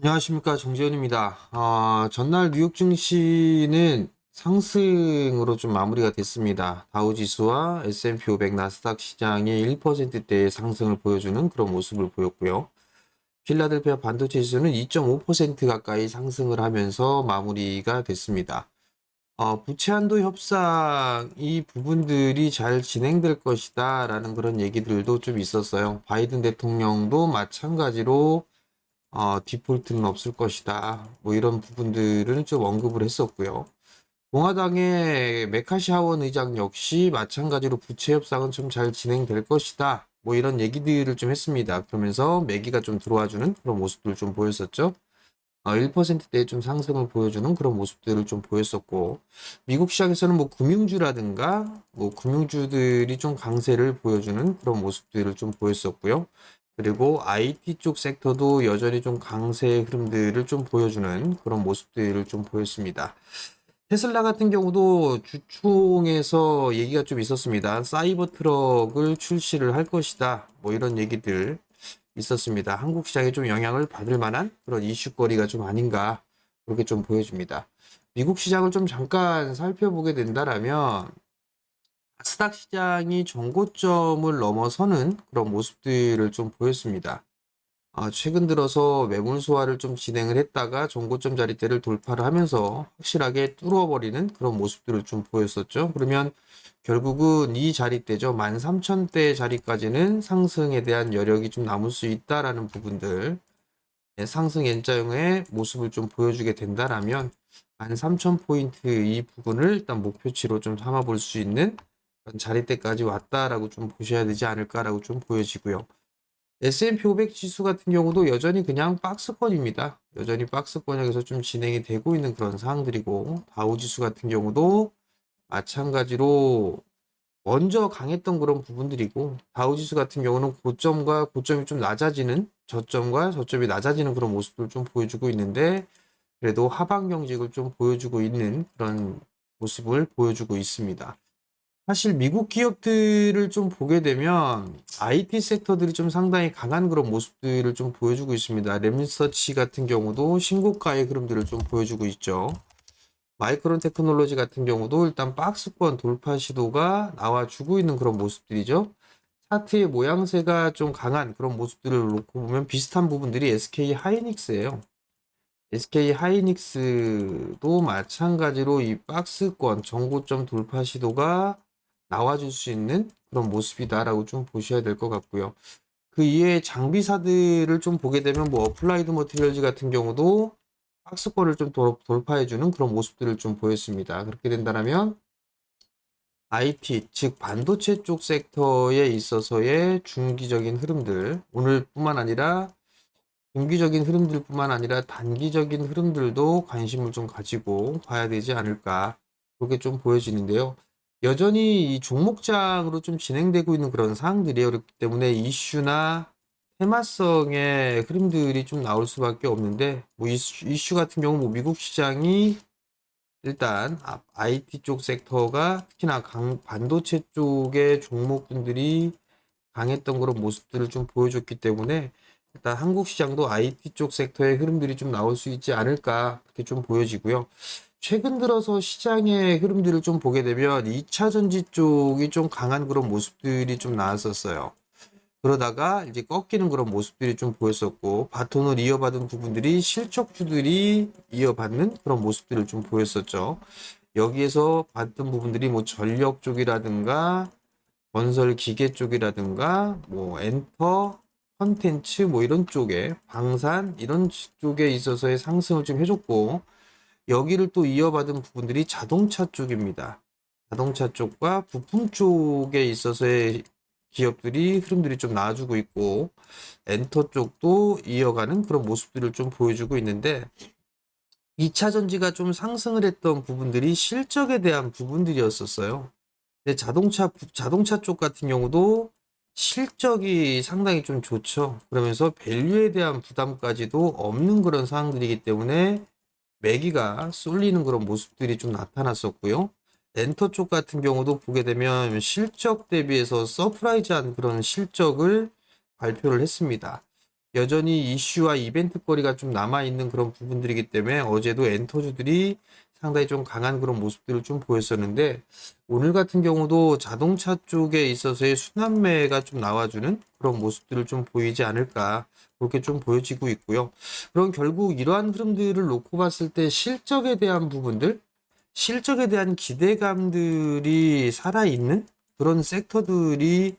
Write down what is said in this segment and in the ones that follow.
안녕하십니까, 정재현입니다. 전날 뉴욕 증시는 상승으로 좀 마무리가 됐습니다. 다우지수와 S&P 500 나스닥 시장이 1%대의 상승을 보여주는 그런 모습을 보였고요. 필라델피아 반도체 지수는 2.5% 가까이 상승을 하면서 마무리가 됐습니다. 부채 한도 협상 이 부분들이 잘 진행될 것이다 라는 그런 얘기들도 좀 있었어요. 바이든 대통령도 마찬가지로 디폴트는 없을 것이다. 뭐 이런 부분들은 좀 언급을 했었고요. 공화당의 메카시 하원 의장 역시 마찬가지로 부채 협상은 좀 잘 진행될 것이다. 뭐 이런 얘기들을 좀 했습니다. 그러면서 매기가 좀 들어와주는 그런 모습들을 좀 보였었죠. 1%대의 좀 상승을 보여주는 그런 모습들을 좀 보였었고, 미국 시장에서는 뭐 금융주라든가 뭐 금융주들이 좀 강세를 보여주는 그런 모습들을 좀 보였었고요. 그리고 IT 쪽 섹터도 여전히 좀 강세의 흐름들을 좀 보여주는 그런 모습들을 좀 보였습니다. 테슬라 같은 경우도 주총에서 얘기가 좀 있었습니다. 사이버 트럭을 출시를 할 것이다. 뭐 이런 얘기들 있었습니다. 한국 시장에 좀 영향을 받을 만한 그런 이슈거리가 좀 아닌가 그렇게 좀 보여집니다. 미국 시장을 좀 잠깐 살펴보게 된다라면 나스닥 시장이 정고점을 넘어서는 그런 모습들을 좀 보였습니다. 최근 들어서 매물 소화를 좀 진행을 했다가 정고점 자리대를 돌파를 하면서 확실하게 뚫어버리는 그런 모습들을 좀 보였었죠. 그러면 결국은 이 자리대죠. 13,000대 자리까지는 상승에 대한 여력이 좀 남을 수 있다라는 부분들, 상승 N자형의 모습을 좀 보여주게 된다라면 13,000포인트 이 부분을 일단 목표치로 좀 삼아 볼 수 있는 그런 자리대까지 왔다라고 좀 보셔야 되지 않을까라고 좀 보여지고요. S&P 500 지수 같은 경우도 여전히 그냥 박스권입니다. 여전히 박스권역에서 좀 진행이 되고 있는 그런 상황들이고, 다우 지수 같은 경우도 마찬가지로 먼저 강했던 그런 부분들이고, 다우 지수 같은 경우는 고점과 고점이 좀 낮아지는, 저점과 저점이 낮아지는 그런 모습을 좀 보여주고 있는데, 그래도 하방 경직을 좀 보여주고 있는 그런 모습을 보여주고 있습니다. 사실 미국 기업들을 좀 보게 되면 IT 섹터들이 좀 상당히 강한 그런 모습들을 좀 보여주고 있습니다. 램리서치 같은 경우도 신고가의 흐름들을 좀 보여주고 있죠. 마이크론 테크놀로지 같은 경우도 일단 박스권 돌파 시도가 나와주고 있는 그런 모습들이죠. 차트의 모양새가 좀 강한 그런 모습들을 놓고 보면 비슷한 부분들이 SK 하이닉스예요. SK 하이닉스도 마찬가지로 이 박스권 정고점 돌파 시도가 나와줄 수 있는 그런 모습이다라고 좀 보셔야 될 것 같고요. 그 이외에 장비사들을 좀 보게 되면 뭐 어플라이드 머티리얼즈 같은 경우도 박스권을 좀 돌파해주는 그런 모습들을 좀 보였습니다. 그렇게 된다면 IT, 즉 반도체 쪽 섹터에 있어서의 중기적인 흐름들, 오늘뿐만 아니라 중기적인 흐름들뿐만 아니라 단기적인 흐름들도 관심을 좀 가지고 봐야 되지 않을까 그렇게 좀 보여지는데요. 여전히 이 종목장으로 좀 진행되고 있는 그런 사항들이에요. 그렇기 때문에 이슈나 테마성의 흐름들이 좀 나올 수밖에 없는데 뭐 이슈 같은 경우 뭐 미국 시장이 일단 IT 쪽 섹터가 특히나 반도체 쪽의 종목군들이 강했던 그런 모습들을 좀 보여줬기 때문에 일단 한국 시장도 IT 쪽 섹터의 흐름들이 좀 나올 수 있지 않을까 그렇게 좀 보여지고요. 최근 들어서 시장의 흐름들을 좀 보게 되면 2차 전지 쪽이 좀 강한 그런 모습들이 좀 나왔었어요. 그러다가 이제 꺾이는 그런 모습들이 좀 보였었고 바톤을 이어받은 부분들이 실적주들이 이어받는 그런 모습들을 좀 보였었죠. 여기에서 봤던 부분들이 뭐 전력 쪽이라든가 건설 기계 쪽이라든가 뭐 엔터 컨텐츠 뭐 이런 쪽에 방산 이런 쪽에 있어서의 상승을 좀 해줬고 여기를 또 이어받은 부분들이 자동차 쪽입니다. 자동차 쪽과 부품 쪽에 있어서의 기업들이 흐름들이 좀 나아주고 있고 엔터 쪽도 이어가는 그런 모습들을 좀 보여주고 있는데 2차 전지가 좀 상승을 했던 부분들이 실적에 대한 부분들이었었어요. 근데 자동차 쪽 같은 경우도 실적이 상당히 좀 좋죠. 그러면서 밸류에 대한 부담까지도 없는 그런 상황들이기 때문에 매기가 쏠리는 그런 모습들이 좀 나타났었고요. 엔터 쪽 같은 경우도 보게 되면 실적 대비해서 서프라이즈한 그런 실적을 발표를 했습니다. 여전히 이슈와 이벤트 거리가 좀 남아있는 그런 부분들이기 때문에 어제도 엔터주들이 상당히 좀 강한 그런 모습들을 좀 보였었는데, 오늘 같은 경우도 자동차 쪽에 있어서의 순환매가 좀 나와주는 그런 모습들을 좀 보이지 않을까, 그렇게 좀 보여지고 있고요. 그럼 결국 이러한 흐름들을 놓고 봤을 때 실적에 대한 부분들, 실적에 대한 기대감들이 살아있는 그런 섹터들이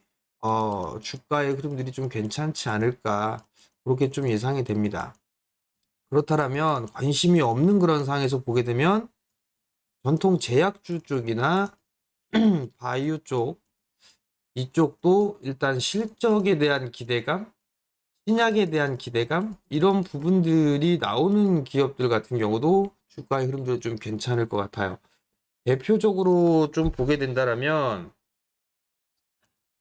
주가의 흐름들이 좀 괜찮지 않을까, 그렇게 좀 예상이 됩니다. 그렇다면 관심이 없는 그런 상황에서 보게 되면 전통 제약주 쪽이나 바이오 쪽, 이쪽도 일단 실적에 대한 기대감, 신약에 대한 기대감, 이런 부분들이 나오는 기업들 같은 경우도 주가의 흐름들이 좀 괜찮을 것 같아요. 대표적으로 좀 보게 된다라면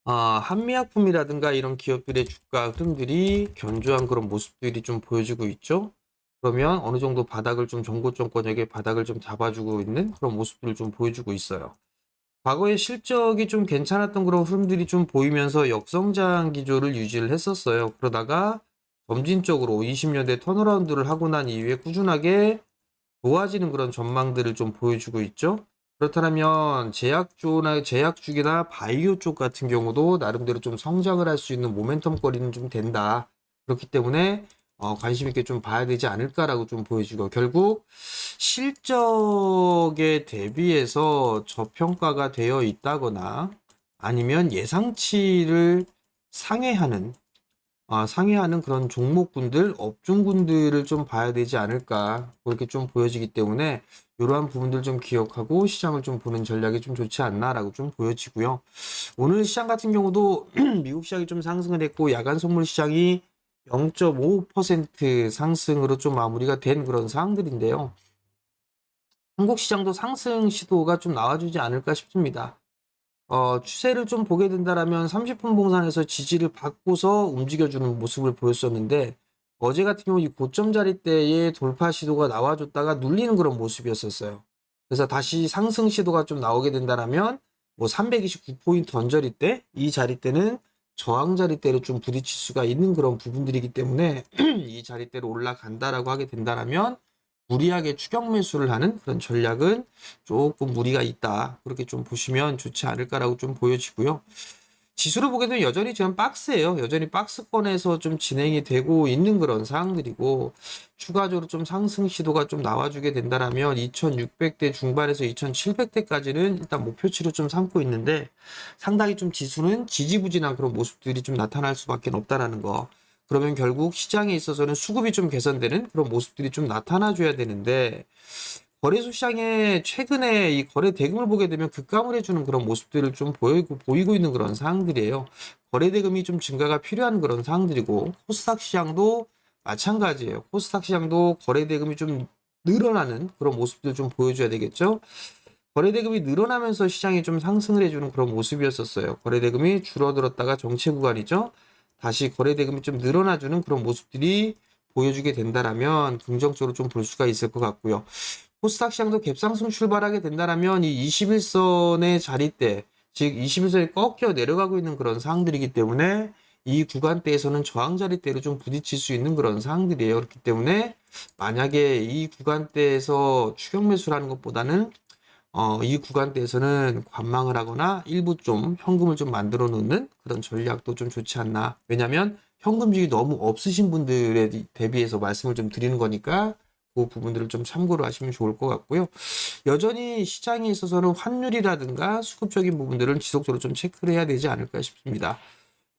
한미약품이라든가 이런 기업들의 주가 흐름들이 견조한 그런 모습들이 좀 보여지고 있죠. 그러면 어느 정도 바닥을 좀 정고점권역의 바닥을 좀 잡아주고 있는 그런 모습들을 좀 보여주고 있어요. 과거에 실적이 좀 괜찮았던 그런 흐름들이 좀 보이면서 역성장 기조를 유지를 했었어요. 그러다가 점진적으로 20년대 턴어라운드를 하고 난 이후에 꾸준하게 좋아지는 그런 전망들을 좀 보여주고 있죠. 그렇다면 제약주나 바이오 쪽 같은 경우도 나름대로 좀 성장을 할 수 있는 모멘텀 거리는 좀 된다. 그렇기 때문에 관심 있게 좀 봐야 되지 않을까라고 좀 보여지고, 결국 실적에 대비해서 저평가가 되어 있다거나 아니면 예상치를 상회하는 상회하는 그런 종목군들, 업종군들을 좀 봐야 되지 않을까, 그렇게 좀 보여지기 때문에 이러한 부분들 좀 기억하고 시장을 좀 보는 전략이 좀 좋지 않나라고 좀 보여지고요. 오늘 시장 같은 경우도 미국 시장이 좀 상승을 했고 야간 선물 시장이 0.5% 상승으로 좀 마무리가 된 그런 상황들인데요. 한국 시장도 상승 시도가 좀 나와주지 않을까 싶습니다. 추세를 좀 보게 된다라면 30분 봉산에서 지지를 받고서 움직여주는 모습을 보였었는데, 어제 같은 경우 이 고점 자리대에 돌파 시도가 나와줬다가 눌리는 그런 모습이었었어요. 그래서 다시 상승 시도가 좀 나오게 된다라면 뭐 329포인트 언저리대, 이 자리대는 저항 자리대로 좀 부딪힐 수가 있는 그런 부분들이기 때문에 이 자리대로 올라간다라고 하게 된다라면 무리하게 추격 매수를 하는 그런 전략은 조금 무리가 있다, 그렇게 좀 보시면 좋지 않을까라고 좀 보여지고요. 지수를 보게 되면 여전히 지금 박스예요. 여전히 박스권에서 좀 진행이 되고 있는 그런 상황들이고, 추가적으로 좀 상승 시도가 좀 나와주게 된다라면 2600대 중반에서 2700대까지는 일단 목표치로 좀 삼고 있는데, 상당히 좀 지수는 지지부진한 그런 모습들이 좀 나타날 수밖에 없다라는 거. 그러면 결국 시장에 있어서는 수급이 좀 개선되는 그런 모습들이 좀 나타나줘야 되는데, 거래소 시장에 최근에 이 거래 대금을 보게 되면 급감을 해주는 그런 모습들을 좀 보이고 있는 그런 상황들이에요. 거래 대금이 좀 증가가 필요한 그런 상황들이고, 코스닥 시장도 마찬가지예요. 코스닥 시장도 거래 대금이 좀 늘어나는 그런 모습들 좀 보여줘야 되겠죠. 거래 대금이 늘어나면서 시장이 좀 상승을 해주는 그런 모습이었었어요. 거래 대금이 줄어들었다가 정체 구간이죠. 다시 거래 대금이 좀 늘어나주는 그런 모습들이 보여주게 된다라면 긍정적으로 좀 볼 수가 있을 것 같고요. 코스닥 시장도 갭상승 출발하게 된다라면 이 21선의 자리대, 즉 21선이 꺾여 내려가고 있는 그런 상황들이기 때문에 이 구간대에서는 저항 자리대로 좀 부딪힐 수 있는 그런 상황들이에요. 그렇기 때문에 만약에 이 구간대에서 추격 매수를 하는 것보다는 이 구간대에서는 관망을 하거나 일부 좀 현금을 좀 만들어 놓는 그런 전략도 좀 좋지 않나. 왜냐면 현금질이 너무 없으신 분들에 대비해서 말씀을 좀 드리는 거니까 그 부분들을 좀 참고로 하시면 좋을 것 같고요. 여전히 시장에 있어서는 환율이라든가 수급적인 부분들은 지속적으로 좀 체크를 해야 되지 않을까 싶습니다.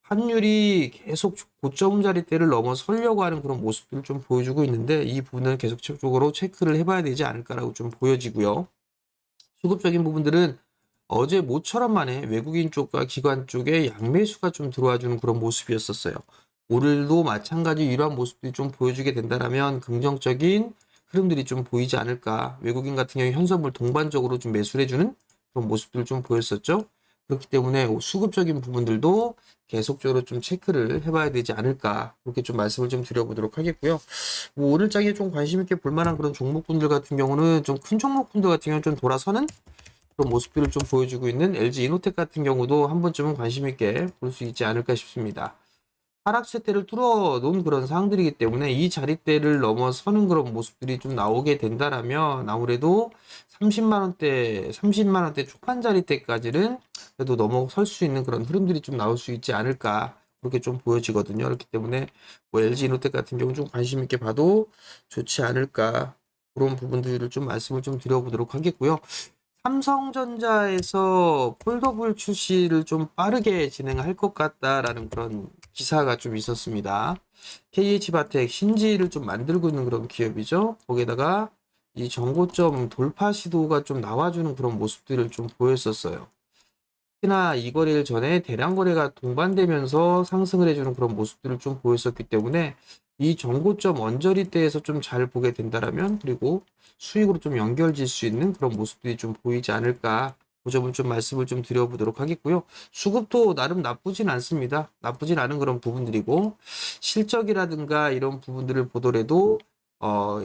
환율이 계속 고점 자리대를 넘어서려고 하는 그런 모습들을 좀 보여주고 있는데, 이 부분은 계속적으로 체크를 해봐야 되지 않을까라고 좀 보여지고요. 수급적인 부분들은 어제 모처럼 만에 외국인 쪽과 기관 쪽에 양매수가 좀 들어와 주는 그런 모습이었었어요. 오늘도 마찬가지 이러한 모습들이 좀 보여주게 된다면 긍정적인 흐름들이 좀 보이지 않을까. 외국인 같은 경우 현선물 동반적으로 좀 매수를 해주는 그런 모습들을 좀 보였었죠. 그렇기 때문에 수급적인 부분들도 계속적으로 좀 체크를 해봐야 되지 않을까, 그렇게 좀 말씀을 좀 드려보도록 하겠고요. 뭐 오늘 장에 좀 관심 있게 볼 만한 그런 종목군들 같은 경우는 좀 큰 종목군들 같은 경우는 좀 돌아서는 그런 모습들을 좀 보여주고 있는 LG 이노텍 같은 경우도 한 번쯤은 관심 있게 볼 수 있지 않을까 싶습니다. 하락세대를 뚫어 놓은 그런 상황들이기 때문에 이 자리대를 넘어서는 그런 모습들이 좀 나오게 된다라면 아무래도 30만 원대 초반 자리대까지는 그래도 넘어설 수 있는 그런 흐름들이 좀 나올 수 있지 않을까 그렇게 좀 보여지거든요. 그렇기 때문에 뭐 LG이노텍 같은 경우는 좀 관심 있게 봐도 좋지 않을까 그런 부분들을 좀 말씀을 좀 드려보도록 하겠고요. 삼성전자에서 폴더블 출시를 좀 빠르게 진행할 것 같다라는 그런 기사가 좀 있었습니다. KH바텍 신지를 좀 만들고 있는 그런 기업이죠. 거기에다가 이 정고점 돌파 시도가 좀 나와주는 그런 모습들을 좀 보였었어요. 특히나 이 거래일 전에 대량 거래가 동반되면서 상승을 해주는 그런 모습들을 좀 보였었기 때문에 이 정고점 언저리대에서 좀 잘 보게 된다라면 그리고 수익으로 좀 연결질 수 있는 그런 모습들이 좀 보이지 않을까 그 점을 좀 말씀을 좀 드려보도록 하겠고요. 수급도 나름 나쁘진 않습니다. 나쁘진 않은 그런 부분들이고 실적이라든가 이런 부분들을 보더라도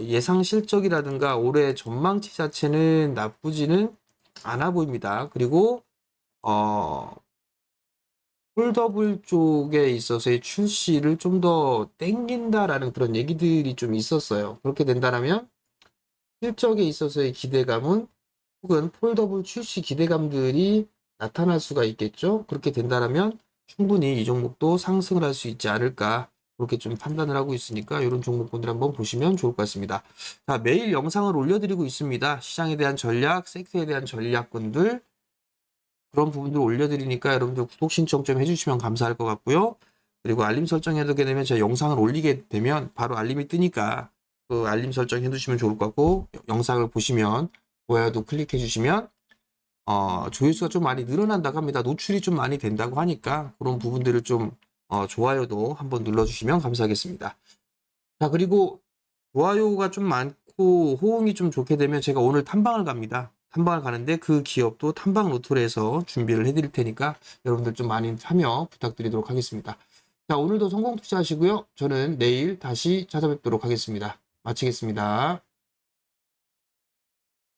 예상 실적이라든가 올해 전망치 자체는 나쁘지는 않아 보입니다. 그리고 어, 폴더블 쪽에 있어서의 출시를 좀 더 땡긴다라는 그런 얘기들이 좀 있었어요. 그렇게 된다면 실적에 있어서의 기대감은 혹은 폴더블 출시 기대감들이 나타날 수가 있겠죠. 그렇게 된다면 충분히 이 종목도 상승을 할 수 있지 않을까 그렇게 좀 판단을 하고 있으니까 이런 종목군들 한번 보시면 좋을 것 같습니다. 자, 매일 영상을 올려드리고 있습니다. 시장에 대한 전략, 섹터에 대한 전략군들 그런 부분들 올려드리니까 여러분들 구독 신청 좀 해주시면 감사할 것 같고요. 그리고 알림 설정 해두게 되면 제가 영상을 올리게 되면 바로 알림이 뜨니까 그 알림 설정 해두시면 좋을 것 같고 영상을 보시면 좋아요도 클릭해 주시면 조회수가 좀 많이 늘어난다고 합니다. 노출이 좀 많이 된다고 하니까 그런 부분들을 좀 좋아요도 한번 눌러주시면 감사하겠습니다. 자, 그리고 좋아요가 좀 많고 호응이 좀 좋게 되면 제가 오늘 탐방을 갑니다. 탐방을 가는데 그 기업도 탐방 로토를 해서 준비를 해드릴 테니까 여러분들 좀 많이 참여 부탁드리도록 하겠습니다. 자, 오늘도 성공 투자하시고요. 저는 내일 다시 찾아뵙도록 하겠습니다. 마치겠습니다.